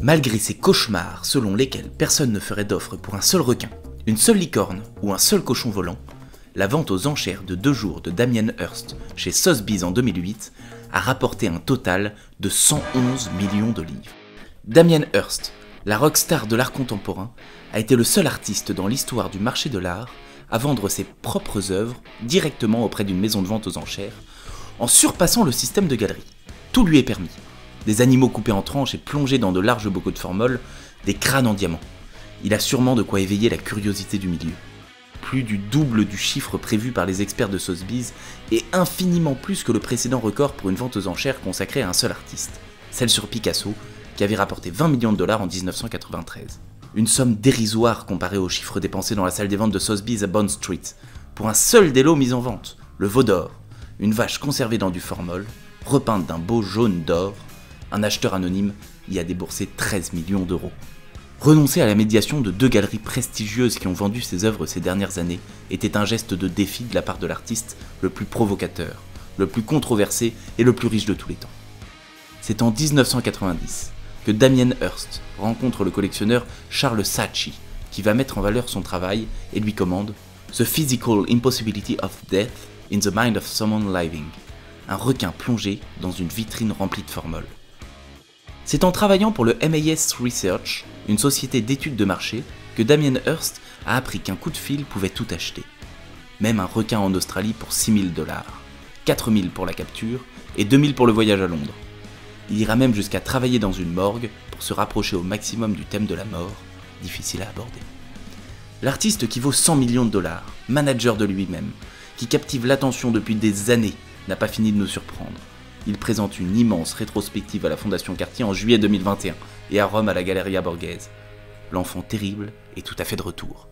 Malgré ces cauchemars selon lesquels personne ne ferait d'offre pour un seul requin, une seule licorne ou un seul cochon volant, la vente aux enchères de 2 jours de Damien Hirst chez Sotheby's en 2008 a rapporté un total de 111 millions de livres. Damien Hirst, la rockstar de l'art contemporain, a été le seul artiste dans l'histoire du marché de l'art à vendre ses propres œuvres directement auprès d'une maison de vente aux enchères, en surpassant le système de galerie. Tout lui est permis. Des animaux coupés en tranches et plongés dans de larges bocaux de formol, des crânes en diamant. Il a sûrement de quoi éveiller la curiosité du milieu. Plus du double du chiffre prévu par les experts de Sotheby's et infiniment plus que le précédent record pour une vente aux enchères consacrée à un seul artiste, celle sur Picasso, qui avait rapporté 20 millions de dollars en 1993. Une somme dérisoire comparée aux chiffres dépensés dans la salle des ventes de Sotheby's à Bond Street, pour un seul des lots mis en vente, le veau d'or, une vache conservée dans du formol, repeinte d'un beau jaune d'or. Un acheteur anonyme y a déboursé 13 millions d'euros. Renoncer à la médiation de 2 galeries prestigieuses qui ont vendu ses œuvres ces dernières années était un geste de défi de la part de l'artiste le plus provocateur, le plus controversé et le plus riche de tous les temps. C'est en 1990 que Damien Hirst rencontre le collectionneur Charles Saatchi, qui va mettre en valeur son travail et lui commande « The Physical Impossibility of Death in the Mind of Someone Living », un requin plongé dans une vitrine remplie de formol. C'est en travaillant pour le MAS Research, une société d'études de marché, que Damien Hirst a appris qu'un coup de fil pouvait tout acheter. Même un requin en Australie pour 6 000 $, 4 000 pour la capture et 2 000 pour le voyage à Londres. Il ira même jusqu'à travailler dans une morgue pour se rapprocher au maximum du thème de la mort, difficile à aborder. L'artiste qui vaut 100 millions de dollars, manager de lui-même, qui captive l'attention depuis des années, n'a pas fini de nous surprendre. Il présente une immense rétrospective à la Fondation Cartier en juillet 2021 et à Rome à la Galleria Borghese. L'enfant terrible est tout à fait de retour.